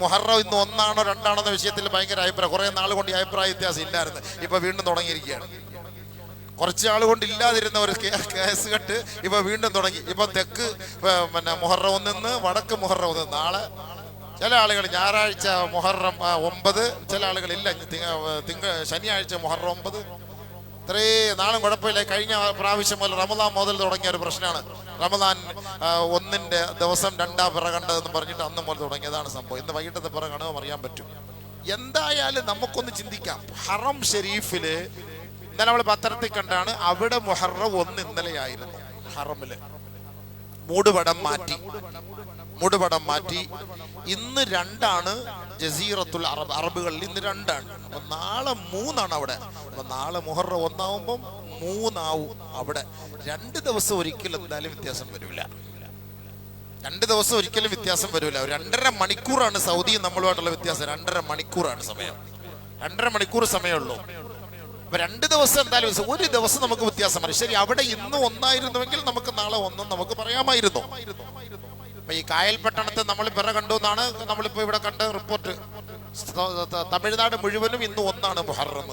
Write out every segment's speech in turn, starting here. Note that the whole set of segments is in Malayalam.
മുഹറം ഇന്ന് ഒന്നാണോ രണ്ടാണോ എന്ന വിഷയത്തിൽ ഭയങ്കര അഭിപ്രായം. കുറെ നാൾ കൊണ്ട് ഈ അഭിപ്രായ വ്യത്യാസം ഇല്ലായിരുന്നു, ഇപ്പൊ വീണ്ടും തുടങ്ങിയിരിക്കുകയാണ്. കുറച്ച് ആൾ കൊണ്ട് ഇല്ലാതിരുന്ന ഒരു കേസ് കെട്ട് ഇപ്പൊ വീണ്ടും തുടങ്ങി. ഇപ്പൊ തെക്ക് മുഹറം 1, വടക്ക് മുഹറം 1. നാളെ ചില ആളുകൾ ഞായറാഴ്ച മുഹറം 9, ചില ആളുകളില്ല ശനിയാഴ്ച മുഹറം 9. ഇത്രയും നാളും കുഴപ്പമില്ല. കഴിഞ്ഞ പ്രാവശ്യം മുതൽ റമദാൻ മുതൽ തുടങ്ങിയ ഒരു പ്രശ്നമാണ്. റമദാൻ 1-ന്റെ ദിവസം 2-ാം പിറ കണ്ടതെന്ന് പറഞ്ഞിട്ട് അന്ന് മുതൽ തുടങ്ങിയതാണ് സംഭവം. ഇന്ന് വൈകിട്ടത്തെ പിറ കാണുമ്പോൾ അറിയാൻ പറ്റും. എന്തായാലും നമുക്കൊന്ന് ചിന്തിക്കാം. ഹറം ഷെരീഫില് ഇന്നലെ നമ്മൾ പത്രത്തിൽ കണ്ടാണ്, അവിടെ മുഹറം 1 ഇന്നലെയായിരുന്നു. ഹറമില് മൂടുപടം മാറ്റി ഇന്ന് 2-ആണ് ജസീറത്തുൽ അറബ്. അറബുകളിൽ ഇന്ന് 2-ആണ്. അപ്പൊ നാളെ 3-ആണ് അവിടെ. അപ്പൊ നാളെ മുഹറം 1 ആവുമ്പം 3 ആവും അവിടെ. 2 ദിവസം ഒരിക്കലും എന്തായാലും വ്യത്യാസം വരില്ല. 2 ദിവസം ഒരിക്കലും വ്യത്യാസം വരില്ല. 2.5 മണിക്കൂറാണ് സൗദിയും നമ്മളുമായിട്ടുള്ള വ്യത്യാസം. 2.5 മണിക്കൂറാണ് സമയം. 2.5 മണിക്കൂർ സമയമുള്ളൂ. അപ്പൊ 2 ദിവസം എന്തായാലും ഒരു ദിവസം നമുക്ക് വ്യത്യാസം വരും. ശരി, അവിടെ ഇന്ന് 1 നമുക്ക് നാളെ 1 നമുക്ക് പറയാമായിരുന്നു. അപ്പൊ ഈ കായൽ പട്ടണത്തെ നമ്മൾ പിറ കണ്ടു എന്നാണ് നമ്മളിപ്പോ ഇവിടെ കണ്ട റിപ്പോർട്ട്. തമിഴ്നാട് മുഴുവനും ഇന്ന് 1-ആണ് മുഹറം.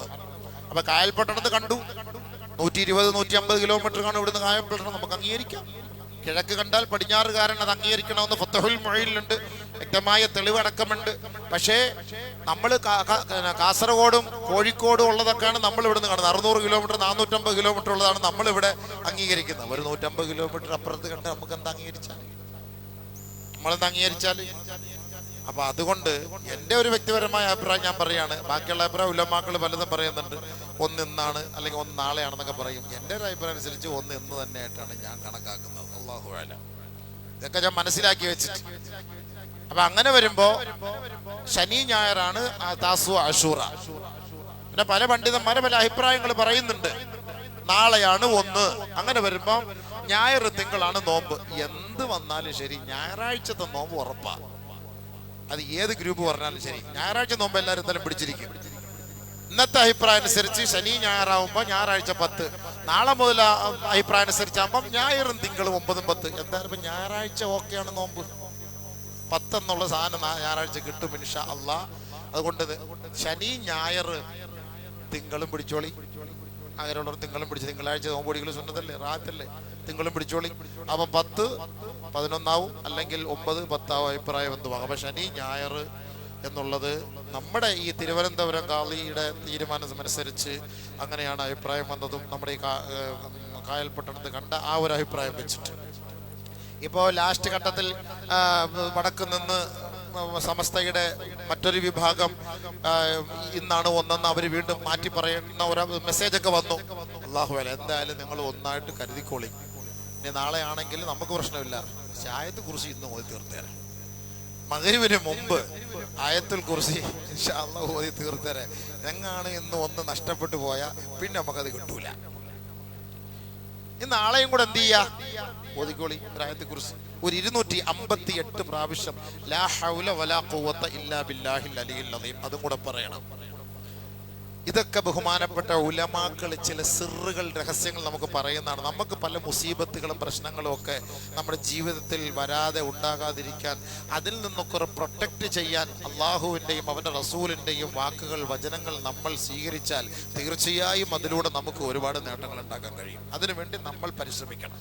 അപ്പൊ കായൽ പട്ടണത്ത് കണ്ടു. 120-150 കിലോമീറ്റർ കാണും ഇവിടുന്ന് കായൽ പട്ടണം. നമുക്ക് അംഗീകരിക്കാം. കിഴക്ക് കണ്ടാൽ പടിഞ്ഞാറുകാരൻ അത് അംഗീകരിക്കണമെന്ന് ഫത്ഹുൽ മുഈനിലുണ്ട്, വ്യക്തമായ തെളിവടക്കമുണ്ട്. പക്ഷേ നമ്മൾ കാസർഗോഡും കോഴിക്കോടും ഉള്ളതൊക്കെയാണ് നമ്മൾ ഇവിടുന്ന് കാണുന്നത്. 600 കിലോമീറ്റർ 450 കിലോമീറ്റർ ഉള്ളതാണ് നമ്മളിവിടെ അംഗീകരിക്കുന്നത്. ഒരു 150 കിലോമീറ്റർ അപ്പുറത്ത് കണ്ട് നമുക്ക് എന്താ അംഗീകരിച്ചാൽ, നമ്മളെന്താ അംഗീകരിച്ചാൽ? അപ്പൊ അതുകൊണ്ട് എൻ്റെ ഒരു വ്യക്തിപരമായ അഭിപ്രായം ഞാൻ പറയാണ്. ബാക്കിയുള്ള അഭിപ്രായം ഉലമാക്കൾ പലതും പറയുന്നുണ്ട്. 1 ഇന്നാണ് അല്ലെങ്കിൽ 1 നാളെയാണെന്നൊക്കെ പറയും. എൻ്റെ ഒരു അഭിപ്രായം അനുസരിച്ച് 1 ഇന്ന് തന്നെയായിട്ടാണ് ഞാൻ കണക്കാക്കുന്നത്. അല്ലാഹു അഅലം. ഇതൊക്കെ ഞാൻ മനസ്സിലാക്കി വെച്ചിട്ട്. അപ്പൊ അങ്ങനെ വരുമ്പോ ശനി ഞായറാണ് താസു അശൂറ. പിന്നെ പല പണ്ഡിതന്മാരെ പല അഭിപ്രായങ്ങൾ പറയുന്നുണ്ട്. നാളെയാണ് 1. അങ്ങനെ വരുമ്പോ ഞായർ തിങ്കളാണ് നോമ്പ്. എന്ത് വന്നാലും ശരി ഞായറാഴ്ചത്തെ നോമ്പ് ഉറപ്പാ. അത് ഏത് ഗ്രൂപ്പ് പറഞ്ഞാലും ശരി ഞായറാഴ്ച നോമ്പ് എല്ലാവരും എന്തായാലും പിടിച്ചിരിക്കും. ഇന്നത്തെ അഭിപ്രായം അനുസരിച്ച് ശനി ഞായറാവുമ്പോ ഞായറാഴ്ച 10. നാളെ മുതൽ അഭിപ്രായം അനുസരിച്ചാകുമ്പം ഞായറും തിങ്കളും 9, 10. എന്തായാലും ഇപ്പൊ ഞായറാഴ്ച ഓക്കെയാണ് നോമ്പ്. 10 എന്നുള്ള സാധനം ഞായറാഴ്ച കിട്ടും ഇൻഷാ അല്ലാഹ്. അതുകൊണ്ട് ശനി ഞായർ തിങ്കളും പിടിച്ചോളി. അങ്ങനെയുള്ളവർ തിങ്കളും പിടിച്ച് തിങ്കളാഴ്ച നോമ്പ് പിടിക്കൽ സുന്നത്തല്ലേ, റാത്തല്ലേ, തിങ്കളും പിടിച്ചോളി. അപ്പം 10, 11 അല്ലെങ്കിൽ 9, 10 അഭിപ്രായം എന്തുവാകും. അപ്പൊ ശനി ഞായർ എന്നുള്ളത് നമ്മുടെ ഈ തിരുവനന്തപുരം ഖാളിയുടെ തീരുമാനം അനുസരിച്ച് അങ്ങനെയാണ് അഭിപ്രായം വന്നതും. നമ്മുടെ ഈ കായൽ പട്ടണത്ത് കണ്ട ആ ഒരു അഭിപ്രായം വെച്ചിട്ട് ഇപ്പോൾ ലാസ്റ്റ് ഘട്ടത്തിൽ വടക്ക് നിന്ന് സമസ്തയുടെ മറ്റൊരു വിഭാഗം ഇന്നാണ് 1 അവർ വീണ്ടും മാറ്റി പറയുന്ന ഒരു മെസ്സേജൊക്കെ വന്നു. അല്ലാഹു അല, എന്തായാലും നിങ്ങൾ ഒന്നായിട്ട് കരുതിക്കോളി. ഇനി നാളെ ആണെങ്കിൽ നമുക്ക് പ്രശ്നമില്ല. പക്ഷെ ആയത്തുൽ കുർസി ഇന്ന് ഓതി തീർത്തേരെ. മഗ്‌രിബിന് മുമ്പ് ആയത്തുൽ കുർസി ഇൻഷാ അല്ലാഹ് ഓതി തീർത്തേരെ. എങ്ങാണ് ഇന്ന് 1 നഷ്ടപ്പെട്ടു പോയാൽ പിന്നെ നമുക്കത് കിട്ടൂല. ഇന്ന് നാളെയും കൂടെ എന്ത് ചെയ്യാ? ഓതിക്കോളി ആയത്തുൽ കുർസി ഒരു 258 പ്രാവശ്യം. ലാ ഹൗല വലാ ഖുവത ഇല്ലാ ബില്ലാഹിൽ അലിയിൽ അദീം. അതും കൂടെ പറയണം. ഇതൊക്കെ ബഹുമാനപ്പെട്ട ഉലമാക്കൾ ചില സിറുകൾ, രഹസ്യങ്ങൾ നമുക്ക് പറയുന്നതാണ്. നമുക്ക് പല മുസീബത്തുകളും പ്രശ്നങ്ങളും ഒക്കെ നമ്മുടെ ജീവിതത്തിൽ വരാതെ ഉണ്ടാകാതിരിക്കാൻ, അതിൽ നിന്നൊക്കെ പ്രൊട്ടക്റ്റ് ചെയ്യാൻ അള്ളാഹുവിൻ്റെയും അവൻ്റെ റസൂലിൻ്റെയും വാക്കുകൾ, വചനങ്ങൾ നമ്മൾ സ്വീകരിച്ചാൽ തീർച്ചയായും അതിലൂടെ നമുക്ക് ഒരുപാട് നേട്ടങ്ങൾ ഉണ്ടാക്കാൻ കഴിയും. അതിനുവേണ്ടി നമ്മൾ പരിശ്രമിക്കണം.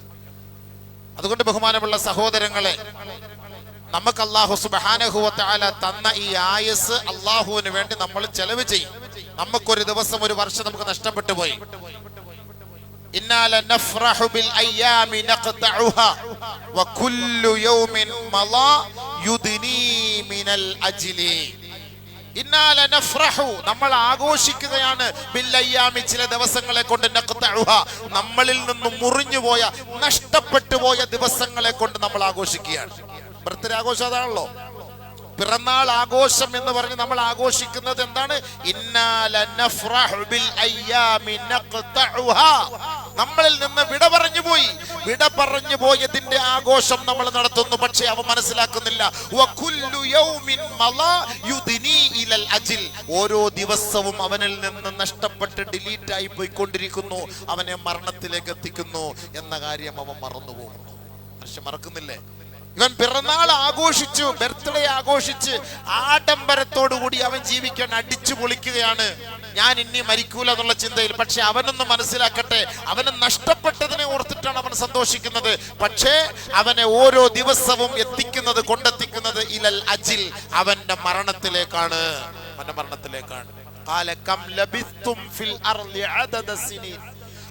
അതുകൊണ്ട് ബഹുമാനമുള്ള സഹോദരങ്ങളെ, നമുക്ക് അല്ലാഹു സുബ്ഹാനഹു വ തആല തന്ന ഈ ആയുസ് അല്ലാഹുവിന് വേണ്ടി നമ്മൾ ചെലവ് ചെയ്യും. നമുക്കൊരു ദിവസം, ഒരു വർഷം നമുക്ക് നഷ്ടപ്പെട്ടു പോയി. ഇന്നാ ലനഫ്റഹു ബിൽ അയ്യാമി നഖ്തഉഹാ വകുല്ലു യൗമിൻ മളാ യുദ്നി മിനൽ അജ്ലി. ഇന്നാ ലനഫ്റഹു, നമ്മൾ ആഘോഷിക്കുകയാണ്. ബിൽ അയ്യാമി, ചില ദിവസങ്ങളെ കൊണ്ട്. നഖ്തഉഹാ, നമ്മളിൽ നിന്നും മുറിഞ്ഞു പോയ, നഷ്ടപ്പെട്ടു പോയ ദിവസങ്ങളെ കൊണ്ട് നമ്മൾ ആഘോഷിക്കുകയാണ്. ബർത്ത്ഡേ ആഘോഷം അതാണല്ലോ. പിറന്നാൾ ആഘോഷം എന്ന് പറഞ്ഞ് നമ്മൾ ആഘോഷിക്കുന്നത് എന്താണ്? ഇന്നാ ലനഫ്റഹു ബിൽ അയ്യാമി നഖ്തഉഹാ, നമ്മളിൽ നിന്ന് വിട പറഞ്ഞു പോയതിന്റെ ആഘോഷം നമ്മൾ നടത്തുന്നു. പക്ഷേ അവ മനസ്സിലാക്കുന്നില്ല. വകുല്ലു യൗമിൻ മളാ യുദ്നി ഇലൽ അജ്ൽ, ഓരോ ദിവസവും അവനിൽ നിന്ന് നഷ്ടപ്പെട്ട് ഡിലീറ്റ് ആയി പോയിക്കൊണ്ടിരിക്കുന്നു, അവനെ മരണത്തിലേക്ക് എത്തിക്കുന്നു എന്ന കാര്യം അവൻ മറന്നുപോകുന്നു. മനുഷ്യൻ മറക്കുന്നില്ലേ? ഇവൻ പിറന്നാൾ ആഘോഷിച്ചു, ബർത്ത്ഡേ ആഘോഷിച്ച് ആഡംബരത്തോടുകൂടി അവൻ ജീവിക്കാൻ അടിച്ചു പൊളിക്കുകയാണ്. ഞാൻ ഇനി മരിക്കൂല എന്നുള്ള ചിന്തയിൽ. പക്ഷെ അവനൊന്ന് മനസ്സിലാക്കട്ടെ, അവന് നഷ്ടപ്പെട്ടതിനെ ഓർത്തിട്ടാണ് അവൻ സന്തോഷിക്കുന്നത്. പക്ഷേ അവനെ ഓരോ ദിവസവും കൊണ്ടെത്തിക്കുന്നത് ഇലൽ അജിൽ, അവന്റെ മരണത്തിലേക്കാണ്. ഖാല കം ലബിസ്തും ഫിൽ അർളി അദദ സിനീൻ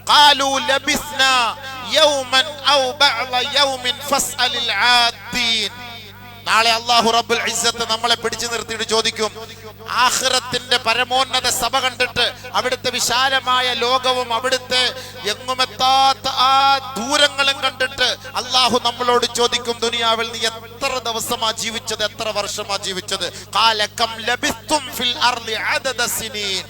ഖാലൂ ലബിസ്നാ യൗമൻ ഔ ബഅദ യൗമിൻ ഫസ്അലിൽ ആദീൻ. നാളെ അല്ലാഹു റബ്ബുൽ ഇസ്സത്ത് നമ്മളെ പിടിച്ചു നിർത്തിയിട്ട് ചോദിക്കും, ആഖിറത്തിന്റെ പരമോന്നത സഭ കണ്ടിട്ട്, അവിടുത്തെ വിശാലമായ ലോകവും അവിടുത്തെ എങ്ങുമെത്താത്ത ആ ദൂരങ്ങളും കണ്ടിട്ട് അല്ലാഹു നമ്മളോട് ചോദിക്കും, ദുനിയാവിൽ നീ എത്ര ദിവസമാ ജീവിച്ചത്, എത്ര വർഷമാ ജീവിച്ചത്? ഖാല കം ലബിസ്തും ഫിൽ അർളി അദദ സിനീൻ.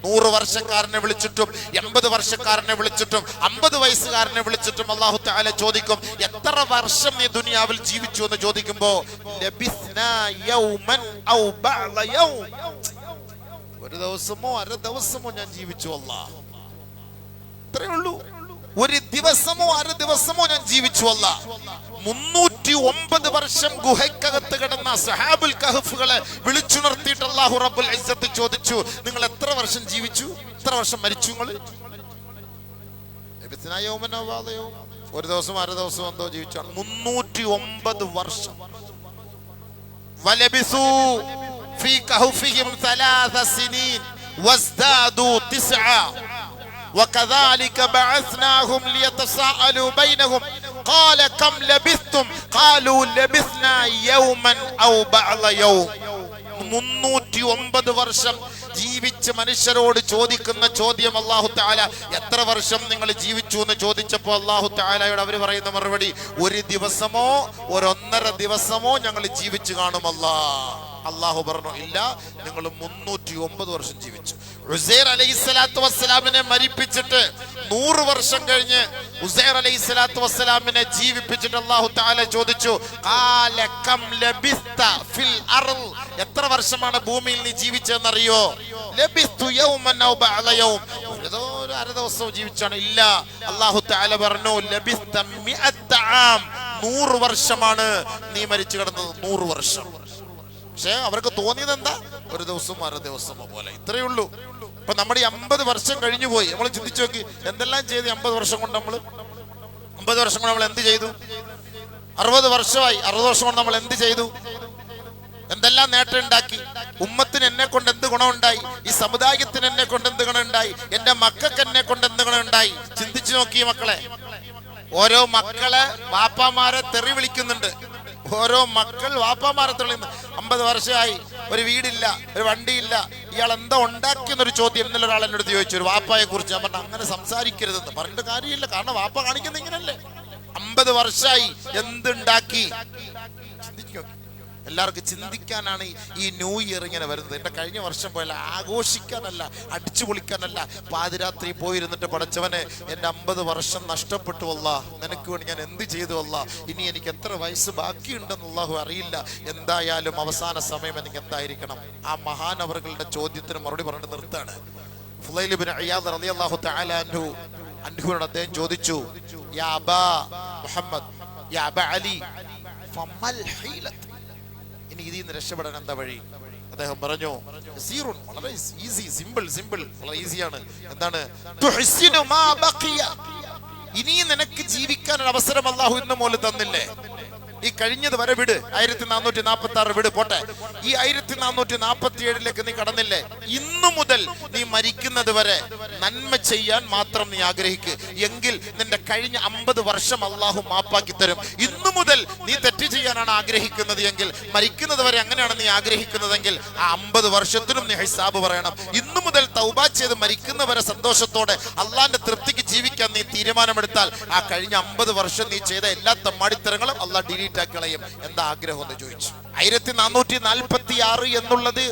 100 വർഷക്കാരനെ വിളിച്ചിട്ടും 80 വർഷക്കാരനെ വിളിച്ചിട്ടും 50 വയസ്സുകാരനെ വിളിച്ചിട്ടും അല്ലാഹു തആല ചോദിക്കും, എത്ര വർഷം നീ ദുനിയാവിൽ ജീവിച്ചു എന്ന് ചോദിക്കുമ്പോ, ലബിസ്നാ യൗമൻ ഔ ബഅദ യൗം, ഒരു ദിവസമോ അര ദിവസമോ ഞാൻ ജീവിച്ചു അല്ലാഹ്. അത്രേ ഉള്ളൂ. ഒരു ദിവസമോ അര ദിവസമോ ഞാൻ ജീവിച്ചു അല്ലാഹ്. 309 വർഷം ഗുഹയ്ക്കകത്ത് കിടന്ന സഹാബുൽ കഹഫുകളെ വിളിച്ചുണർത്തിയിട്ട് അല്ലാഹു റബ്ബുൽ ഇസ്സത്ത് ചോദിച്ചു, നിങ്ങൾ എത്ര വർഷം ജീവിച്ചു, എത്ര വർഷം മരിച്ചു? നിങ്ങൾ ഒരു ദിവസം അര ദിവസം എന്തോ ജീവിച്ചാണ്. 309 വർഷം. വലബിസു ഫീ കഹഫിഹിം 3 സിനീൻ വസ്ദാദു 9 وكذلك بعثناهم ليتساءلوا بينهم قال كم لبثتم قالوا لبثنا يوما أو بعض يوم. 309 വർഷം ജീവിച്ച മനുഷ്യരോട് ചോദിക്കുന്ന ചോദ്യം അല്ലാഹു തആല, എത്ര വർഷം നിങ്ങൾ ജീവിച്ചു എന്ന് ചോദിച്ചപ്പോൾ അല്ലാഹു തആലയോട് അവർ പറയുന്ന മറുപടി, ഒരു ദിവസമോ 1.5 ദിവസമോ ഞങ്ങൾ ജീവിച്ചു കാണും അല്ലാഹു പറഞ്ഞു, ഇല്ല, നിങ്ങൾ 309 വർഷം ജീവിച്ചു. ഉസൈർ അലൈഹിസ്സലാത്തു വസ്സലാമിനെ മരിപ്പിച്ചിട്ട് 100 വർഷം കഴിഞ്ഞ് ഉസൈർ അലൈഹിസ്സലാത്തു വസ്സലാമിനെ ജീവിപ്പിച്ചിട്ട് അല്ലാഹു തആല ചോദിച്ചു, ഖാല കം ലബിസ്ത ഫിൽ അർള്, എത്ര വർഷമാണ് ഭൂമിയിൽ നീ ജീവിച്ചതെന്നറിയോ? ലബിസ്തു യൗമൻ ഔ ബഅദ യൗം, ഒരു അര ദിവസം ജീവിച്ചാണ്. ഇല്ല, അല്ലാഹു തആല പറഞ്ഞു, ലബിസ്ത 100 ആം, 100 വർഷമാണ് നീ മരിച്ചു കിടന്നത്, 100 വർഷം. പക്ഷെ അവർക്ക് തോന്നിയത് എന്താ, ഒരു ദിവസം അര ദിവസമോ പോലെ, ഇത്രയേ ഉള്ളൂ. ഇപ്പൊ നമ്മുടെ 50 വർഷം കഴിഞ്ഞു പോയി. നമ്മൾ ചിന്തിച്ചു നോക്കി, എന്തെല്ലാം ചെയ്ത് 50 വർഷം കൊണ്ട് നമ്മൾ 50 വർഷം കൊണ്ട് നമ്മൾ എന്ത് ചെയ്തു? 60 വർഷമായി. 60 വർഷം കൊണ്ട് നമ്മൾ എന്ത് ചെയ്തു? എന്തെല്ലാം നേട്ടം ഉണ്ടാക്കി? ഉമ്മത്തിന് എന്നെ കൊണ്ട് എന്ത് ഗുണമുണ്ടായി? ഈ സമുദായത്തിന് എന്നെ കൊണ്ട് എന്ത് ഗുണമുണ്ടായി? എന്റെ മക്കൾക്ക് എന്നെ കൊണ്ട് എന്ത് ഗുണമുണ്ടായി? ചിന്തിച്ചു നോക്കി മക്കളെ. ഓരോ മക്കളെ വാപ്പാമാരെ തെറി വിളിക്കുന്നുണ്ട്. ഓരോ മക്കൾ വാപ്പാമാരെ തെളിയുന്നു. 50 വർഷമായി, ഒരു വീടില്ല, ഒരു വണ്ടിയില്ല, ഇയാൾ എന്താ ഉണ്ടാക്കിയെന്നൊരു ചോദ്യം ഇന്നലെ ഒരാൾ എന്നോട് ചോദിച്ചു, ഒരു വാപ്പായെ കുറിച്ച്. ഞാൻ പറഞ്ഞു, അങ്ങനെ സംസാരിക്കരുതെന്ന്. പറഞ്ഞിട്ട് കാര്യമില്ല, കാരണം വാപ്പ കാണിക്കുന്നത് ഇങ്ങനല്ലേ. 50 വർഷമായി, എന്തുണ്ടാക്കി? ചിന്തിച്ചു നോക്കി. എല്ലാവർക്കും ചിന്തിക്കാനാണ് ഈ ന്യൂ ഇയർ ഇങ്ങനെ വരുന്നത്. എൻ്റെ കഴിഞ്ഞ വർഷം പോയല്ല, ആഘോഷിക്കാനല്ല, അടിച്ചു പൊളിക്കാനല്ല. പാതിരാത്രി പോയിരുന്നിട്ട്, പടച്ചവനെ, എൻ്റെ 50 വർഷം നഷ്ടപ്പെട്ടു അല്ലാ, നിനക്ക് വേണ്ടി ഞാൻ എന്ത് ചെയ്തു അല്ലാ, ഇനി എനിക്ക് എത്ര വയസ്സ് ബാക്കിയുണ്ടെന്ന് അല്ലാഹു അറിയില്ല. എന്തായാലും അവസാന സമയം എനിക്ക് എന്തായിരിക്കണം? ആ മഹാനവറുകളുടെ ചോദ്യത്തിന് മറുപടി പറഞ്ഞ് നിർത്താണ്. ഫുളൈൽ ഇബ്നു ഇയാദ് റളിയല്ലാഹു തആല അൻഹുവിനോട് അദ്ദേഹം ചോദിച്ചു, യാ അബാ മുഹമ്മദ്, യാ അബാ അലി, ഫമൽ ഹീലത്ത്, ഇനി ഇതിൽ നിന്ന് രക്ഷപ്പെടാൻ എന്താ വഴി? അദ്ദേഹം പറഞ്ഞു, വളരെ ഈസി, സിമ്പിൾ, വളരെ ഈസിയാണ്. എന്താണ്? തുഹ്സിനു മാ ബഖിയ, ഇനി നിനക്ക് ജീവിക്കാൻ ഒരു അവസരം അല്ലാഹു ഇന്ന് മോല് തന്നില്ലേ? ഈ കഴിഞ്ഞത് വരെ വിട്, 1446 വിട്, പോട്ടെ. ഈ 1447 നീ കടന്നില്ലേ? ഇന്നു മുതൽ നീ മരിക്കുന്നത് വരെ നന്മ ചെയ്യാൻ മാത്രം നീ ആഗ്രഹിക്കുക. എങ്കിൽ നിന്റെ കഴിഞ്ഞ 50 വർഷം അല്ലാഹു മാപ്പാക്കി തരും. ഇന്നു മുതൽ നീ തെറ്റ് ചെയ്യാനാണ് ആഗ്രഹിക്കുന്നത് എങ്കിൽ, മരിക്കുന്നത് വരെ അങ്ങനെയാണ് നീ ആഗ്രഹിക്കുന്നതെങ്കിൽ, ആ 50 വർഷത്തിനും നീ ഹിസാബ് പറയണം. ഇന്നു മുതൽ തൗബ ചെയ്ത് മരിക്കുന്നവരെ സന്തോഷത്തോടെ അള്ളാന്റെ തൃപ്തിക്ക് ജീവിക്കാൻ നീ തീരുമാനമെടുത്താൽ, ആ കഴിഞ്ഞ 50 വർഷം നീ ചെയ്ത എല്ലാ തമ്മാടിത്തരങ്ങളും അള്ളാഹ് ഡിലീറ്റ് കളയും. എന്താ ആഗ്രഹം എന്ന് ചോദിച്ചു. 1446 എന്നുള്ളത്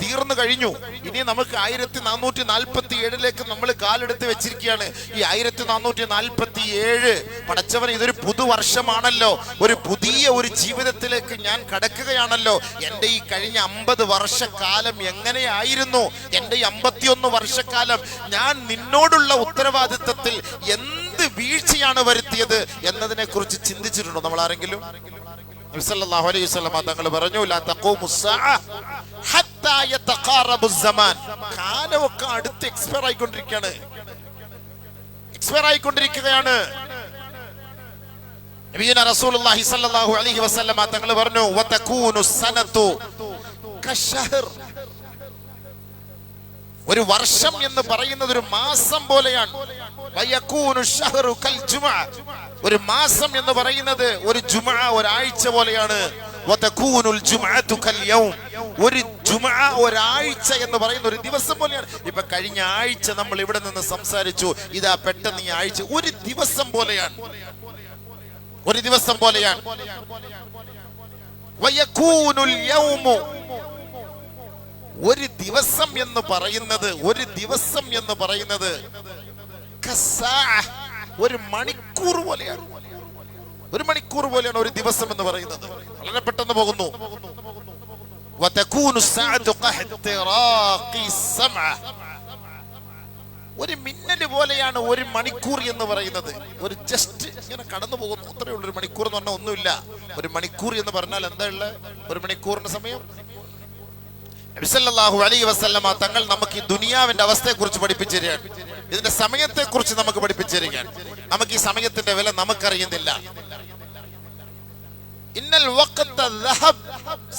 തീർന്നു കഴിഞ്ഞു. ഇനി നമുക്ക് 1447 നമ്മൾ കാലെടുത്ത് വെച്ചിരിക്കുകയാണ്. ഈ 1447 പടച്ചവൻ, ഇതൊരു പുതുവർഷമാണല്ലോ, ഒരു പുതിയ ഒരു ജീവിതത്തിലേക്ക് ഞാൻ കടക്കുകയാണല്ലോ. എൻ്റെ ഈ കഴിഞ്ഞ 50 വർഷക്കാലം എങ്ങനെയായിരുന്നു? എൻ്റെ ഈ 51 വർഷക്കാലം ഞാൻ നിന്നോടുള്ള ഉത്തരവാദിത്തത്തിൽ എന്ത് വീഴ്ചയാണ് വരുത്തിയത് എന്നതിനെ കുറിച്ച് ചിന്തിച്ചിട്ടുണ്ടോ നമ്മൾ ആരെങ്കിലും? നബി സല്ലല്ലാഹു അലൈഹി വസല്ലം തങ്ങൾ പറഞ്ഞു ലാ തഖൂമുസ് സഅ ഹത്താ യതഖാറബുസ് സമാൻ. കാലമൊക്കെ അടുത്ത് എക്സ്പയർ ആയിക്കൊണ്ടിരിക്കുകയാണ്. നബിയുനാ റസൂലുള്ളാഹി സ്വല്ലല്ലാഹു അലൈഹി വസല്ലം തങ്ങൾ പറഞ്ഞു വതകൂനു സനതു കശഹർ. ഒരു വർഷം എന്ന് പറയുന്നത് ഒരു മാസം പോലെയാണ്. വയകൂനു ശഹറു കൽ ജുമുഅ. ഒരു മാസം എന്ന് പറയുന്നത് ഒരു ജുമുഅ ഒരാഴ്ച പോലെയാണ്. വതകൂനുൽ ജുമുഅതു കൽ യൗം. ഒരു ജുമുഅ ഒരാഴ്ച എന്ന് പറയുന്ന ഒരു ദിവസം പോലെയാണ്. ഇപ്പൊ കഴിഞ്ഞ ആഴ്ച നമ്മൾ ഇവിടെ നിന്ന് സംസാരിച്ചു, ഇതാ പെട്ടെന്ന് ഈ ആഴ്ച ഒരു ദിവസം പോലെയാണ്. വയകൂനുൽ യൗമു. ഒരു ദിവസം എന്ന് പറയുന്നത് കസ്സാഅ. ഒരു മണിക്കൂർ പോലെയാണ് ഒരു ദിവസം എന്ന് പറയുന്നത്. വളരെ പെട്ടെന്ന് പോകുന്നു. വതകൂനു സഅതു ഖഹ്തിറാഖി സമഅ. ഒരു മിന്നൽ പോലെയാണ് ഒരു മണിക്കൂർ എന്ന് പറയുന്നത്. ഒരു ജസ്റ്റ് ഇങ്ങനെ കടന്നു പോകുന്നു, അത്രയേ ഉള്ളൂ. ഒരു മണിക്കൂർ എന്ന് പറഞ്ഞാൽ ഒന്നുമില്ല. ഒരു മണിക്കൂർ എന്ന് പറഞ്ഞാൽ എന്താ ഉള്ളത്? ഒരു മണിക്കൂറിന്റെ സമയം. നബി സല്ലല്ലാഹു അലൈഹി വസല്ലമ തങ്ങൾ നമുക്ക് ഈ ദുനിയാവിന്റെ അവസ്ഥയെ കുറിച്ച് പഠിപ്പിച്ചു തരികയാണ്. ഇതിന്റെ സമയത്തെ കുറിച്ച് നമുക്ക് പഠിപ്പിച്ചു തരികയാണ്. നമുക്ക് ഈ സമയത്തിന്റെ വില നമുക്കറിയുന്നില്ല. ഇന്നൽ വഖത ദഹബ്.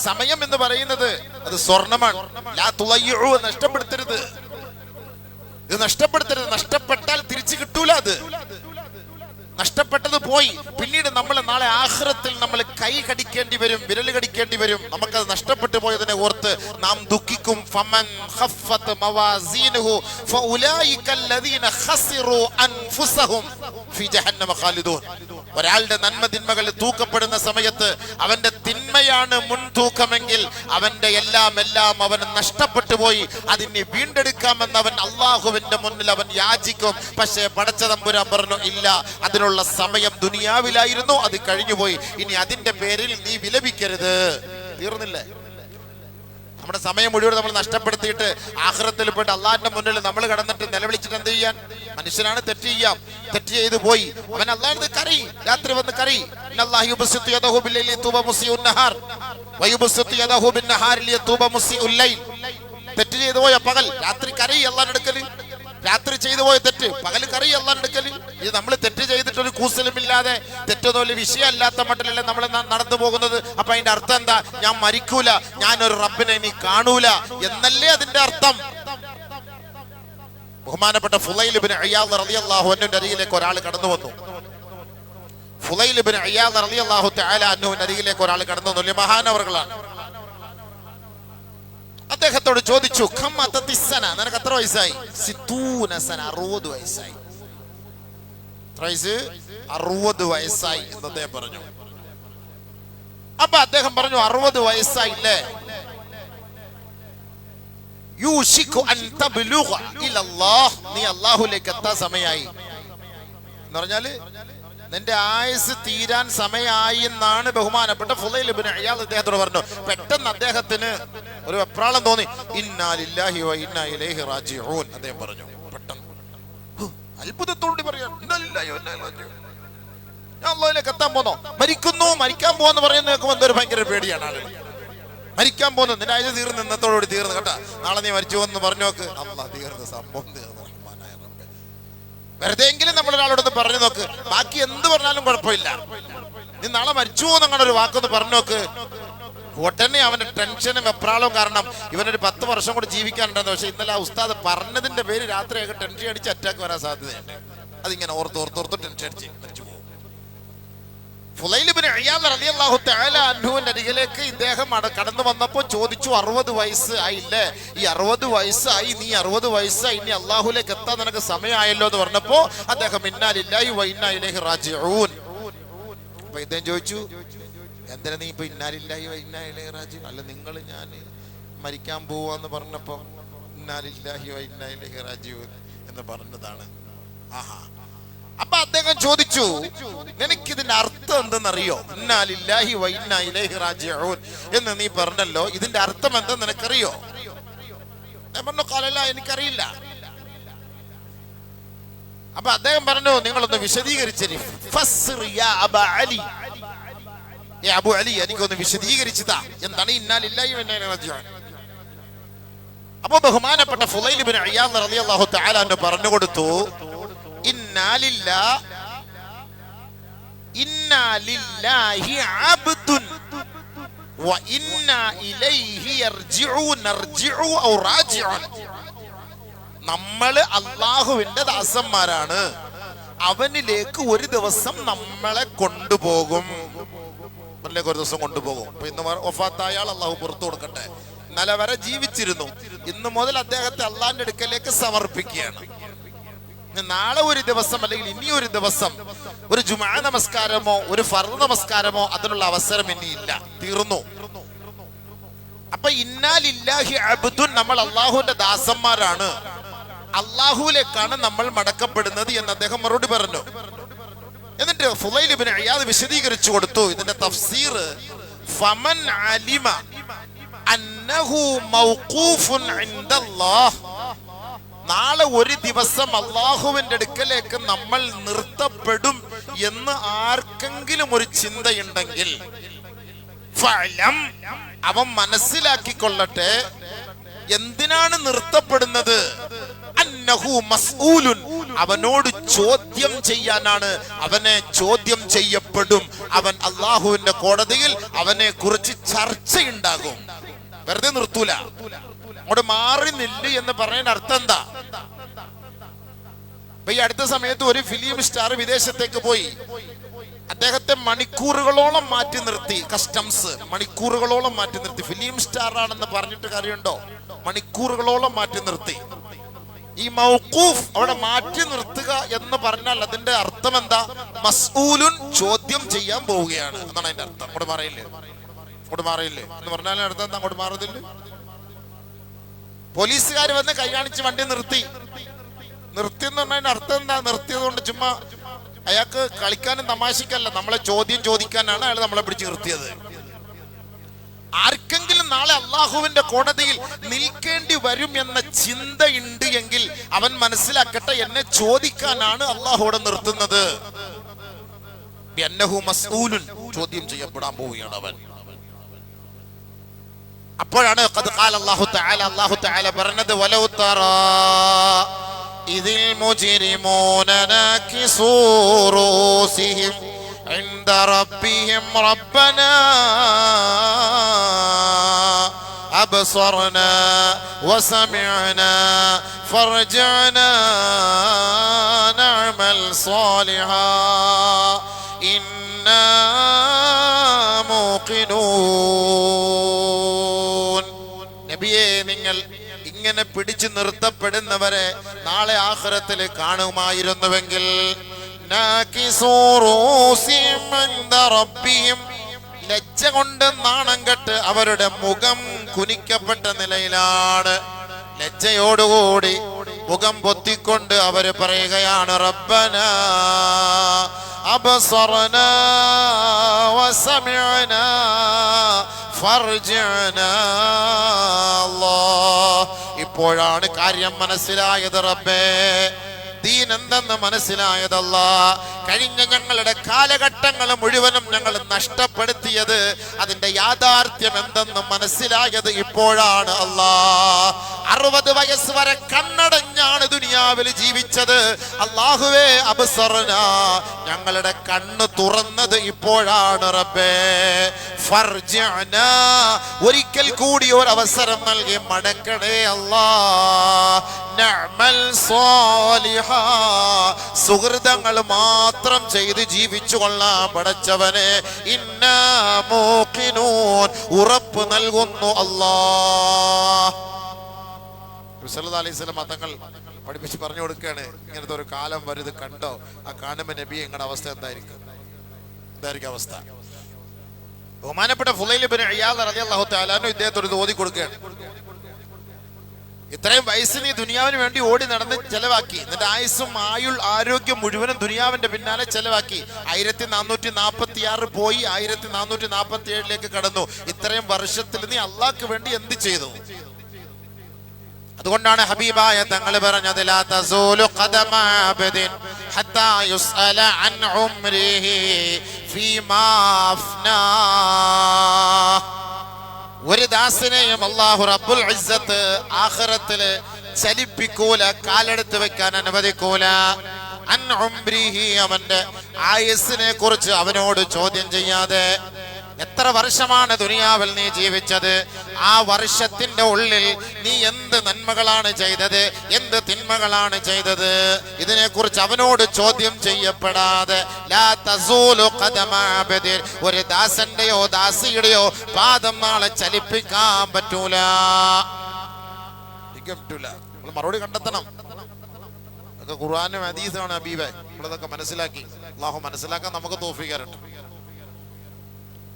സമയം എന്ന് പറയുന്നത് അത് സ്വർണ്ണമാണ്. ലാ തുളയ്യു. നഷ്ടപ്പെടുത്തരുത്. ഇത് നഷ്ടപ്പെടുത്തരുത്. നഷ്ടപ്പെട്ടാൽ തിരിച്ചു കിട്ടൂല. അത് നഷ്ടപ്പെട്ടത് പോയി. പിന്നീട് നമ്മൾ നാളെ ആഖിറത്തിൽ നമ്മൾ കൈ കടിക്കേണ്ടി വരും, വിരൽ കടിക്കേണ്ടി വരും. നമുക്കത് നഷ്ടപ്പെട്ടു പോയതിനെ ഓർത്ത് നാം ദുഃഖിക്കും. ഫമൻ ഖഫ്ഫത് മവാസീനുഹു ഫഉലൈക അല്ലദീന ഖസിറു അൻഫുസഹും ഫീ ജഹന്നമ ഖാലിദൂൻ. ഒരാളുടെ നന്മതിന്മകൾ തൂക്കപ്പെടുന്ന സമയത്ത് അവന്റെ തിന്മയാണ് മുൻതൂക്കമെങ്കിൽ അവന്റെ എല്ലാം അവൻ നഷ്ടപ്പെട്ടു പോയി. അതിനെ വീണ്ടെടുക്കാമെന്ന് അവൻ അള്ളാഹുവിന്റെ മുന്നിൽ അവൻ യാചിക്കും. പക്ഷേ പടച്ച തമ്പുരാൻ പറഞ്ഞു ഇല്ല, അതിനുള്ള സമയം ദുനിയാവിലായിരുന്നു, അത് കഴിഞ്ഞുപോയി. ഇനി അതിന്റെ പേരിൽ നീ വിലപിക്കരുത്. തീർന്നില്ലേ? നമ്മുടെ സമയം മുഴുവൻ നമ്മൾ നഷ്ടപ്പെടുത്തിയിട്ട് ആഖിറത്തിൽ പോയിട്ട് അള്ളാഹിന്റെ മുന്നിൽ നമ്മൾ കടന്നിട്ട് നിലവിളിച്ചിട്ട് എന്ത് ചെയ്യാൻ? മനുഷ്യനാണ്, തെറ്റ് ചെയ്തു പോയി. അവൻ അള്ളാഹിനെ കരയി, രാത്രി വന്ന് കരയി. തെറ്റ് ചെയ്തു പോയ പകൽ രാത്രി കരയി അള്ളാഹിന്റെ അടുക്കല്. രാത്രി ചെയ്തു പോയ തെറ്റ് പകൽ കറി അള്ളാഹിന്റെ അടുക്കല്. ഇത് നമ്മൾ തെറ്റ് ചെയ്തിട്ടൊരു കൂസലുമില്ലാതെ തെറ്റൊന്നും വിഷയമല്ലാത്ത മട്ടിലല്ലേ നമ്മൾ നടന്നു പോകുന്നത്. അപ്പൊ അതിന്റെ അർത്ഥം എന്താ? ഞാൻ മരിക്കൂല, ഞാനൊരു റബ്ബിനെ ഇനി കാണൂല എന്നല്ലേ അതിന്റെ അർത്ഥം. ബഹുമാനപ്പെട്ട ഫുളൈൽ ഇബ്നു ഇയാദ് റളിയല്ലാഹു അൻഹുവിന്റെ അരികിലേക്ക് ഒരാൾ കടന്നു വന്നു. ഫുളൈൽ ഇബ്നു ഇയാദ് റളിയല്ലാഹു തആല അൻഹുവിന്റെ അരികിലേക്ക് ഒരാൾ കടന്നു വന്നു. മഹാനവർകളാണ്. അദ്ദേഹത്തോട് ചോദിച്ചു, നിനക്ക് എത്ര വയസ്സായി? 60 വയസ്സായി. 60 വയസ്സായി എന്ന് അദ്ദേഹം പറഞ്ഞു. അപ്പൊ അദ്ദേഹം പറഞ്ഞു 60 വയസ്സായില്ലേ? നീ അല്ലാഹുവിലേക്ക് എത്താൻ സമയമായി എന്ന് പറഞ്ഞാല് നിന്റെ ആയുസ് തീരാൻ സമയമായി എന്നാണ് ബഹുമാനപ്പെട്ട ഫുളൈൽ ഇബ്നു ഇയാദ് അദ്ദേഹത്തോട് പറഞ്ഞു. പെട്ടെന്ന് അദ്ദേഹത്തിന് ഒരു വെപ്രാളം തോന്നി. ഇന്നാ ലില്ലാഹി വ ഇന്നാ ഇലൈഹി റാജിഊൻ അദ്ദേഹം പറഞ്ഞു. പെട്ടെന്ന് അത്ഭുതത്തോടെ പറയാം, ഇന്നാ ലില്ലാഹി വ ഇന്നാ ഇലൈഹി റാജിഊൻ. ഞാൻ അല്ലാഹുവിലേക്ക് എത്താൻ പോന്നോ? മരിക്കാൻ പോവെന്ന് പറയുന്ന കേൾക്കുമ്പോൾ എന്തൊരു ഭയങ്കര പേടിയാണ് ആളുകൾ. മരിക്കാൻ പോകുന്നു, നിന്റെ ആയുസ് തീർന്ന് ഇന്നത്തോടുകൂടി തീർന്നു കേട്ടാ, നാളെ നീ മരിച്ചു എന്ന് പറഞ്ഞു നോക്ക്. അല്ലാഹ് തീർന്ന്, സംഭവം തീർന്നു. വെറുതെ എങ്കിലും നമ്മൾ ഒരാളോടൊന്ന് പറഞ്ഞു നോക്ക്. ബാക്കി എന്ത് പറഞ്ഞാലും കുഴപ്പമില്ല. നീ നാളെ മരിച്ചു എന്നങ്ങനെ ഒരു വാക്കൊന്ന് പറഞ്ഞു നോക്ക്. ഉടനെ അവന്റെ ടെൻഷനും വെപ്രാളവും കാരണം ഇവനൊരു 10 വർഷം കൂടി ജീവിക്കാനുണ്ടെന്ന്. പക്ഷെ ഇന്നലെ ആ ഉസ്താദ് പറഞ്ഞതിന്റെ പേര് രാത്രിയൊക്കെ ടെൻഷൻ അടിച്ച് അറ്റാക്ക് വരാൻ സാധ്യതയുണ്ട്. അതിങ്ങനെ ഓർത്തോർത്തോർത്ത് ടെൻഷൻ അടിച്ച് മരിച്ചു പോകും. ഫുളൈൽ ഇബ്നു ഇയാദ് റളിയല്ലാഹു തആല അൻഹുവിന്റെ അരികിലേക്ക് ഇദ്ദേഹം കടന്നു വന്നപ്പോൾ ചോദിച്ചു, 60 വയസ്സ് ആയില്ലേ? ഈ 60 വയസ്സായി, നീ 60 വയസ്സായി, ഇനി അല്ലാഹുവിലേക്ക് എത്താൻ നിനക്ക് സമയമായല്ലോ എന്ന് പറഞ്ഞപ്പോ അദ്ദേഹം ഇന്നാ ലില്ലാഹി വ ഇന്നാ ഇലൈഹി റാജിഊൻ. അപ്പൊ ഇദ്ദേഹം ചോദിച്ചു, എന്തിനാ നീ ഇപ്പൊ ഇന്നാ ലില്ലാഹി വ ഇന്നാ ഇലൈഹി റാജിഊൻ? അല്ല, നിങ്ങൾ ഞാൻ മരിക്കാൻ പോവാന്ന് പറഞ്ഞപ്പോ ഇന്നാ ലില്ലാഹി വ ഇന്നാ ഇലൈഹി റാജിഊൻ എന്ന് പറഞ്ഞതാണ്. ആഹാ. അപ്പൊ അദ്ദേഹം ചോദിച്ചു, നിനക്കിതിന്റെ അർത്ഥം എന്തെന്നറിയോ? ഇന്നാ ലില്ലാഹി വ ഇന്നാ ഇലൈഹി റാജിഊൻ എന്ന് നീ പറഞ്ഞല്ലോ, ഇതിന്റെ അർത്ഥം എന്തെന്ന് നിനക്കറിയോ? ഞാൻ പറഞ്ഞു, ഖാലല, എനിക്കറിയില്ല. അപ്പൊ അദ്ദേഹം പറഞ്ഞു, നിങ്ങളൊന്ന് വിശദീകരിച്ചു. അബു അലി എനിക്കൊന്ന് വിശദീകരിച്ചതാ എന്താണ് ഇന്നാ ലില്ലാഹി വ ഇന്നാ ഇലൈഹി റാജിഊൻ. അപ്പൊ ബഹുമാനപ്പെട്ട ഫുളൈൽ ഇബ്നു ഇയാദ് റളിയല്ലാഹു തആല അൻഹു പറഞ്ഞു കൊടുത്തു, ഇന്നാ ലില്ലാഹി അബ്ദുൻ വ ഇന്നാ ഇലൈഹി നർജിഉ ഔ റാജിഉൻ. നമ്മൾ അല്ലാഹുവിന്റെ ദാസന്മാരാണ്, അവനിലേക്ക് ഒരു ദിവസം നമ്മളെ കൊണ്ടുപോകും. ഒരു ദിവസം കൊണ്ടുപോകും. അപ്പൊ ഇന്ന് വഫാത്തായ ആൾ അള്ളാഹു പുറത്തു കൊടുക്കട്ടെ. ഇന്നലെ വരെ ജീവിച്ചിരുന്നു, ഇന്ന് മുതൽ അദ്ദേഹത്തെ അള്ളാഹിന്റെ അടുക്കലേക്ക് സമർപ്പിക്കുകയാണ്. നാളെ ഒരു ദിവസം അല്ലെങ്കിൽ ഇനി ഒരു ദിവസം ഒരു ജുമാ നമസ്കാരമോ ഒരു ഫർദ് നമസ്കാരമോ അതിനുള്ള അവസരം ഇനിയില്ല, തീർന്നു. അപ്പൊ ഇന്നാ ലില്ലാഹി അബ്ദുൻ, നമ്മൾ അള്ളാഹുവിന്റെ ദാസന്മാരാണ്, അള്ളാഹുവിലേക്കാണ് നമ്മൾ മടക്കപ്പെടുന്നത് എന്ന് അദ്ദേഹം മറുപടി പറഞ്ഞു. എന്നിട്ട് ഫുളൈൽ ഇബ്നു ഇയാദ് വിശദീകരിച്ചു കൊടുത്തു ഇതിന്റെ തഫ്സീർ. ഫമൻ അലിമ അന്നഹു മൗഖൂഫുൻ ഇൻദല്ലാഹ്, നാളെ ഒരു ദിവസം അള്ളാഹുവിന്റെ അടുക്കലേക്ക് നമ്മൾ നിർത്തപ്പെടും എന്ന് ആർക്കെങ്കിലും ഒരു ചിന്തയുണ്ടെങ്കിൽ ഫഅലം, അവൻ മനസ്സിലാക്കിക്കൊള്ളട്ടെ എന്തിനാണ് നിർത്തപ്പെടുന്നത്. അന്നഹു മസ്ഊലുൻ, അവനോട് ചോദ്യം ചെയ്യാനാണ്, അവനെ ചോദ്യം ചെയ്യപ്പെടും. അവൻ അള്ളാഹുവിന്റെ കോടതിയിൽ അവനെ കുറിച്ച് ചർച്ചയുണ്ടാകും. വെറുതെ നിർത്തൂല, അങ്ങോട്ട് മാറി നില്ല് എന്ന് പറയാൻ അർത്ഥം എന്താ? ഈ അടുത്ത സമയത്ത് ഒരു ഫിലിം സ്റ്റാർ വിദേശത്തേക്ക് പോയി, അദ്ദേഹത്തെ മണിക്കൂറുകളോളം മാറ്റി നിർത്തി കസ്റ്റംസ്, മണിക്കൂറുകളോളം മാറ്റി നിർത്തി. ഫിലിം സ്റ്റാർ ആണെന്ന് പറഞ്ഞിട്ട് കാര്യമുണ്ടോ? മണിക്കൂറുകളോളം മാറ്റി നിർത്തി. ഈ മൗഖൂഫ് അവിടെ മാറ്റി നിർത്തുക എന്ന് പറഞ്ഞാൽ അതിന്റെ അർത്ഥം എന്താ? മസ്ഊലുൻ, ചോദ്യം ചെയ്യാൻ പോവുകയാണ് എന്നാണ് അതിന്റെ അർത്ഥം. അങ്ങോട്ട് മാറിയില്ലേ എന്ന് പറഞ്ഞാലും അർത്ഥം എന്താ? അങ്ങോട്ട് മാറുന്നില്ല. പോലീസുകാർ വന്ന് കൈ കാണിച്ച് വണ്ടി നിർത്തി എന്ന് പറഞ്ഞതിന്റെ അർത്ഥം എന്താ? നിർത്തിയത് കൊണ്ട് ചുമ്മാ അയാൾക്ക് കളിക്കാനും തമാശക്കല്ല, നമ്മളെ ചോദ്യം ചോദിക്കാനാണ് അയാൾ നമ്മളെ പിടിച്ച് നിർത്തിയത്. ആർക്കെങ്കിലും നാളെ അള്ളാഹുവിന്റെ കോടതിയിൽ നിൽക്കേണ്ടി വരും എന്ന ചിന്തയുണ്ട് എങ്കിൽ അവൻ മനസ്സിലാക്കട്ടെ, എന്നെ ചോദിക്കാനാണ് അള്ളാഹുവിടെ നിർത്തുന്നത്. മസ്ഊലുൻ, ചോദ്യം ചെയ്യപ്പെടാൻ പോവുകയാണ് അവൻ. അപ്പോഴാണ് അല്ലാഹു തആല പറഞ്ഞത്, വലൗ തറാ ഇദിൽ മുജ്രിമൂന നാകിസൂ റൂസിഹിം عند ربهم ربنا أبصرنا وسمعنا فارجعنا نعمل صالحا إنا موقنون. നബിയേ, നിങ്ങൾ ഇങ്ങനെ പിടിച്ചു നിർത്തപ്പെടുന്നവരെ നാളെ ആഖിറത്തിൽ കാണുമായിരുന്നുവെങ്കിൽ ലജ്ജ കൊണ്ട് നാണം കെട്ട് അവരുടെ മുഖം കുനിക്കപ്പെട്ട നിലയിലാണ്. ലജ്ജയോടുകൂടി മുഖം പൊത്തിക്കൊണ്ട് അവര് പറയുകയാണ്, റബ്ബനാ അബ്സറനാ വസമിഅനാ ഫർജിഅനാ. അല്ലാഹ്, ഇപ്പോഴാണ് കാര്യം മനസ്സിലായത് റബ്ബേ, ദീൻ എന്തെന്ന് മനസ്സിലായതല്ല. കഴിഞ്ഞ ഞങ്ങളുടെ കാലഘട്ടങ്ങൾ മുഴുവനും ഞങ്ങൾ നഷ്ടപ്പെടുത്തിയത്, അതിന്റെ യാഥാർത്ഥ്യം എന്തെന്ന് മനസ്സിലായത് ഇപ്പോഴാണ്. അല്ലാ, 60 വയസ്സ് വരെ കണ്ണടഞ്ഞാണ് ദുനിയാവിൽ ജീവിച്ചത്. അല്ലാഹുവേ, അബ്സറനാ, ഞങ്ങളുടെ കണ്ണ് തുറന്നത് ഇപ്പോഴാണ് റബ്ബേ. ഫർജിഅനാ, ഒരിക്കൽ കൂടി ഒരു അവസരം നൽകി മടക്കണേ അല്ലാ. നഅമൽ സാലിഹാ, സുഹൃതങ്ങൾ മാത്രം ചെയ്ത് ജീവിച്ചു കൊള്ളാൻ പടച്ചവനെ. ഇന്നാ മൂഖിനൂൻ, ഉറപ്പ് നൽകുന്നു അല്ലാഹ്. സല്ലല്ലാഹു അലൈഹി വസല്ലം തങ്ങൾ പഠിപ്പിച്ച് പറഞ്ഞു കൊടുക്കുകയാണ്, ഇങ്ങനത്തെ ഒരു കാലം വരുത് കണ്ടോ? ആ കാണുമ്പോൾ നബിയെ നിങ്ങളുടെ അവസ്ഥ എന്തായിരിക്കും അവസ്ഥ? ബഹുമാനപ്പെട്ട ഫുളൈൽ ഇബ്നു ഇയാദ് റളിയല്ലാഹു തആല അൻഹു ഇദ്ദേഹത്തോട് ഓതി കൊടുക്കുകയാണ്. ഇത്രയും വയസ്സിന് ഈ ദുനിയാവിന് വേണ്ടി ഓടി നടന്ന് ചെലവാക്കി, എന്നിട്ട് ആയുസ്സും ആരോഗ്യം മുഴുവനും ദുനിയാവിന്റെ പിന്നാലെ ചെലവാക്കി. 1446 പോയി 1447 കടന്നു. ഇത്രയും വർഷത്തിൽ നീ അള്ളാഹ്ക്ക് വേണ്ടി എന്ത് ചെയ്തു? അതുകൊണ്ടാണ് ഹബീബായ തങ്ങൾ പറഞ്ഞത്, ലാ തസൂലു ഖദമ അബ്ദിൻ ഹത്താ യുസ്അല അൻ ഉംരിഹി ഫീമാ അഫ്നാ. ഒരു ദാസനെയും അല്ലാഹു റബ്ബുൽ ഇസ്സത്ത് ആഖിറത്തില് ചലിപ്പിക്കൂല, കാലെടുത്ത് വെക്കാൻ അനുവദിക്കൂല. അൻ ഉംരിഹി, അവന്റെ ആയുസ്സിനെ കുറിച്ച് അവനോട് ചോദ്യം ചെയ്യാതെ. എത്ര വർഷമാണ് ദുനിയാവിൽ നീ ജീവിച്ചത്? ആ വർഷത്തിന്റെ ഉള്ളിൽ നീ എന്ത് നന്മകളാണ് ചെയ്തത്, എന്ത് തിന്മകളാണ് ചെയ്തത്? ഇതിനെക്കുറിച്ച് അവനോട് ചോദ്യം ചെയ്യപ്പെടാതെ ലാ തസൂലു ഖദമ അബ്ദിൻ, ഒരു ദാസന്റെയോ ദാസിയുടെയോ പാദം നാളെ ചലിപ്പിക്കാൻ പറ്റൂല. നമ്മൾ മറുപടി കണ്ടെത്തണം. അതൊക്കെ ഖുർആനും ഹദീസുമാണ് ഹബീബേ. നമ്മളതൊക്കെ മനസ്സിലാക്കി. അല്ലാഹു മനസ്സിലാക്കാൻ നമുക്ക് തൗഫീഖ് തരട്ടെ.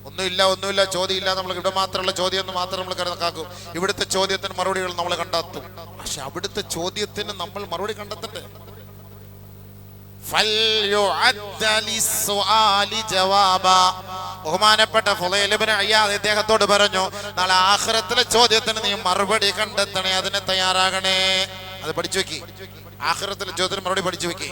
ഒന്നുമില്ല ചോദ്യമില്ല. നമ്മൾ ഇവിടെ മാത്രമുള്ള ചോദ്യം എന്ന് മാത്രം നമ്മൾ കണക്കാക്കും. ഇവിടുത്തെ ചോദ്യത്തിന് മറുപടികൾ നമ്മൾ കണ്ടെത്തും. പക്ഷെ അവിടുത്തെ ചോദ്യത്തിന് നമ്മൾ മറുപടി കണ്ടെത്തണ്ടേ? ബഹുമാനപ്പെട്ട ഫുളൈൽ ഇബ്നു ഇയാദ് ഇദ്ദേഹത്തോട് പറഞ്ഞു, നാളെ ആഖിറത്തിലെ ചോദ്യത്തിന് നീ മറുപടി കണ്ടെത്തണേ, അതിന് തയ്യാറാകണേ. അത് പഠിച്ചു വെക്കി. ആഖിറത്തിലെ ചോദ്യത്തിന് മറുപടി പഠിച്ചു വെക്കി.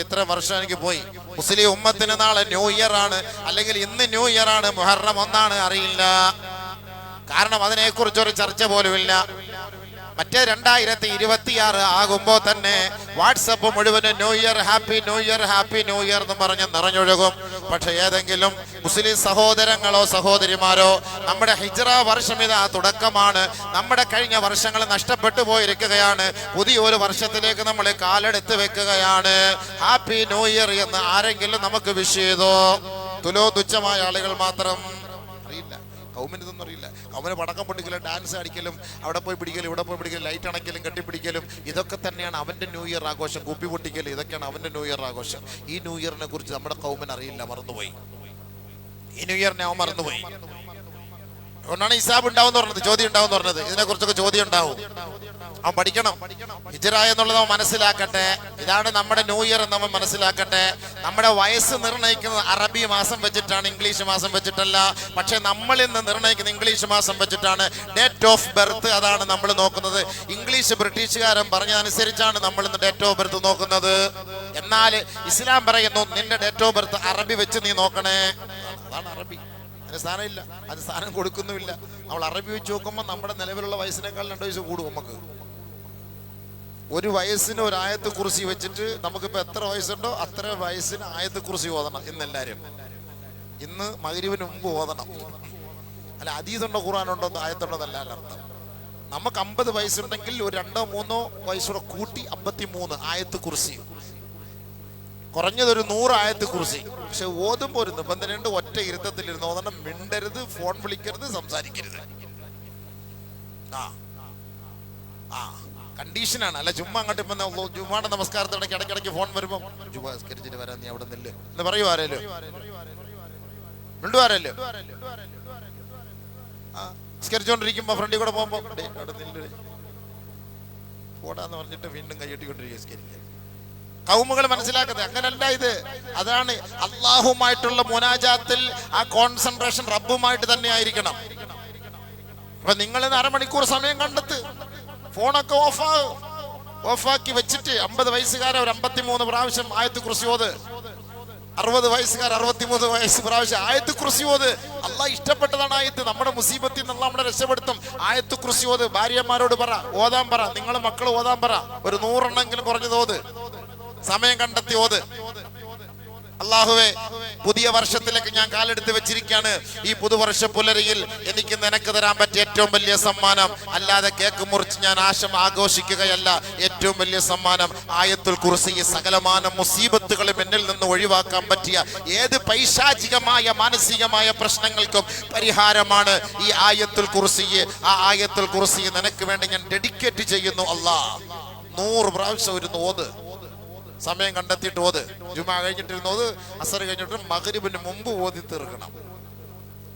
ഇത്ര വർഷം എനിക്ക് പോയി. മുസ്ലിം ഉമ്മത്തിന് നാളെ ന്യൂ ഇയർ ആണ്, അല്ലെങ്കിൽ ഇന്ന് ന്യൂ ഇയർ ആണ്, മുഹറം 1 അറിയില്ല. കാരണം അതിനെക്കുറിച്ചൊരു ചർച്ച പോലുമില്ല. മറ്റേ 2026 ആകുമ്പോ തന്നെ വാട്സപ്പ് മുഴുവനും new year, happy new year, happy new year എന്ന് പറഞ്ഞ് നിറഞ്ഞൊഴുകും. പക്ഷെ ഏതെങ്കിലും മുസ്ലിം സഹോദരങ്ങളോ സഹോദരിമാരോ നമ്മുടെ ഹിജ്റ വർഷം ഇതാ തുടക്കമാണ്, നമ്മുടെ കഴിഞ്ഞ വർഷങ്ങൾ നഷ്ടപ്പെട്ടു പോയിരിക്കുകയാണ്, പുതിയൊരു വർഷത്തിലേക്ക് നമ്മൾ കാലെടുത്ത് വെക്കുകയാണ്, ഹാപ്പി ന്യൂ ഇയർ എന്ന് ആരെങ്കിലും നമുക്ക് വിഷ് ചെയ്തോ? തുച്ഛമായ ആളുകൾ മാത്രം. അറിയില്ല, കൗമിന് ഇതൊന്നും അറിയില്ല. കൗമിന് പടക്കം പൊട്ടിക്കലും ഡാൻസ് അടിക്കലും അവിടെ പോയി പിടിക്കലും ഇവിടെ പോയി പിടിക്കലും ലൈറ്റ് അണയ്ക്കലും കെട്ടിപ്പിടിക്കലും ഇതൊക്കെ തന്നെയാണ് അവൻ്റെ ന്യൂ ഇയർ ആഘോഷം. കുപ്പി പൊട്ടിക്കലും ഇതൊക്കെയാണ് അവൻ്റെ ന്യൂ ഇയർ ആഘോഷം. ഈ ന്യൂ ഇയറിനെ കുറിച്ച് നമ്മുടെ കൗമിന് അറിയില്ല, മറന്നുപോയി. ഈ ന്യൂ ഇയറിനെ അവൻ മറന്നുപോയി. അതുകൊണ്ടാണ് ഹിസാബ് ഉണ്ടാവും പറഞ്ഞത്, ചോദ്യം ഉണ്ടാവും പറഞ്ഞത്. ഇതിനെക്കുറിച്ചൊക്കെ ചോദ്യം ഉണ്ടാവും. അവൻ പഠിക്കണം. ഹിജ്റ എന്നുള്ളത് അവൻ മനസ്സിലാക്കട്ടെ. ഇതാണ് നമ്മുടെ ന്യൂ ഇയർ എന്ന് അവൻ മനസ്സിലാക്കട്ടെ. നമ്മുടെ വയസ്സ് നിർണ്ണയിക്കുന്നത് അറബി മാസം വെച്ചിട്ടാണ്, ഇംഗ്ലീഷ് മാസം വെച്ചിട്ടല്ല. പക്ഷെ നമ്മൾ ഇന്ന് നിർണ്ണയിക്കുന്നത് ഇംഗ്ലീഷ് മാസം വെച്ചിട്ടാണ്. ഡേറ്റ് ഓഫ് ബർത്ത് അതാണ് നമ്മൾ നോക്കുന്നത്. ഇംഗ്ലീഷ് ബ്രിട്ടീഷുകാരൻ പറഞ്ഞതനുസരിച്ചാണ് നമ്മൾ ഇന്ന് ഡേറ്റ് ഓഫ് ബർത്ത് നോക്കുന്നത്. എന്നാൽ ഇസ്ലാം പറയുന്നു നിന്റെ ഡേറ്റ് ഓഫ് ബർത്ത് അറബി വെച്ച് നീ നോക്കണേ. അതാണ് അറബി. അതിന് സ്ഥാനമില്ല, അത് സ്ഥാനം കൊടുക്കുന്നുമില്ല. നമ്മൾ അറബി വെച്ച് നോക്കുമ്പോൾ നമ്മുടെ നിലവിലുള്ള വയസ്സിനേക്കാൾ 2 വയസ്സ് കൂടും. നമുക്ക് ഒരു വയസ്സിന് ഒരു ആയത്ത് കുർസി വെച്ചിട്ട് നമുക്കിപ്പോൾ എത്ര വയസ്സുണ്ടോ അത്ര വയസ്സിന് ആയത്ത് കുർസി ഓതണം. ഇന്നെല്ലാവരും ഇന്ന് മഗ്‌രിബിന് മുമ്പ് ഓതണം. അല്ല ഹദീസുണ്ടോ ഖുർആനുണ്ടോ ആയത്തുണ്ടോ എന്നല്ല അർത്ഥം. നമുക്ക് 50 വയസ്സുണ്ടെങ്കിൽ ഒരു 2-3 വയസ്സൂടെ കൂട്ടി 53 ആയത്ത് കുർസി, കുറഞ്ഞതൊരു 100 ആയത്ത് കുർസി. പക്ഷെ ഓതുമ്പോൾ ഒരു നിബന്ധനയുണ്ട്, ഒറ്റ ഇരുത്തത്തിലിരുന്ന് ഓതണം. മിണ്ടരുത്, ഫോൺ വിളിക്കരുത്, സംസാരിക്കരുത്. കണ്ടീഷനാണ്. അല്ല ചുമ്മാ അങ്ങോട്ട് ഇപ്പം ജുമാടെ നമസ്കാരത്തിനിടയ്ക്ക് ഇടയ്ക്കിടയ്ക്ക് ഫോൺ വരുമ്പോൾ ജുമാ നമസ്കരിച്ചിട്ട് വരാൻ നീ അവിടെ നില്ല് എന്ന് പറയൂ. ആരേലും മിണ്ടുവാരല്ലോ? നമസ്കരിച്ചോണ്ടിരിക്കുമ്പോ ഫ്രണ്ടിൽ കൂടെ പോകുമ്പോ അവിടെ നില്ല് പോടാന്ന് പറഞ്ഞിട്ട് വീണ്ടും കൈയ്യട്ടിക്കൊണ്ടിരിക്കുക. കൗമുകൾ മനസ്സിലാക്കുന്നത് അങ്ങനല്ല ഇത്. അതാണ് അള്ളാഹുമായിട്ടുള്ള മുനാജാത്തിൽ ആ കോൺസെൻട്രേഷൻ റബ്ബുമായിട്ട് തന്നെ ആയിരിക്കണം. അപ്പൊ നിങ്ങൾ 1/2 മണിക്കൂർ സമയം കണ്ടെത്ത്, ഫോണൊക്കെ ഓഫാക്കി വെച്ചിട്ട് 50 വയസ്സുകാരെ ഒരു 53 പ്രാവശ്യം ആയത്ത് കുർസി ഓത്, 60 വയസ്സുകാർ 63 പ്രാവശ്യം ആയത്ത് കുർസി ഓത്. അള്ളാഹ് ഇഷ്ടപ്പെട്ടതാണ് ആയത്ത്. നമ്മുടെ മുസീബത്തിൽ നിന്ന് നമ്മളെ രക്ഷപ്പെടുത്തും. ആയത്ത് കുർസി ഓത്. ഭാര്യമാരോട് പറ, ഓതാൻ പറ. നിങ്ങൾ മക്കൾ ഓതാൻ പറ. ഒരു 100 എണ്ണെങ്കിലും കുറഞ്ഞത് ഓത്. സമയം കണ്ടെത്തി ഓത്. അല്ലാഹുവേ, പുതിയ വർഷത്തിലേക്ക് ഞാൻ കാലെടുത്ത് വെച്ചിരിക്കുകയാണ്. ഈ പുതുവർഷ പുലരിയിൽ എനിക്ക് നിനക്ക് തരാൻ പറ്റിയ ഏറ്റവും വലിയ സമ്മാനം, അല്ലാതെ കേക്ക് മുറിച്ച് ഞാൻ ആഘോഷിക്കുകയല്ല. ഏറ്റവും വലിയ സമ്മാനം ആയത്തുൽ കുർസി. സകലമാന മുസീബത്തുകളും എന്നിൽ നിന്ന് ഒഴിവാക്കാൻ പറ്റിയ ഏത് പൈശാചികമായ മാനസികമായ പ്രശ്നങ്ങൾക്കും പരിഹാരമാണ് ഈ ആയത്തുൽ കുർസി. ആ ആയത്തുൽ കുർസി നിനക്ക് വേണ്ടി ഞാൻ ഡെഡിക്കേറ്റ് ചെയ്യുന്നു. അല്ലാഹ് 100 പ്രാവശ്യം ഒരു ഓത്. സമയം കണ്ടെത്തിയിട്ട് ഓത്. ജുമാ കഴിഞ്ഞിട്ടിരുന്ന് ഓത്, അസർ കഴിഞ്ഞിട്ട് മഗ്‌രിബിന് മുമ്പ് ഓതി തീർക്കണം.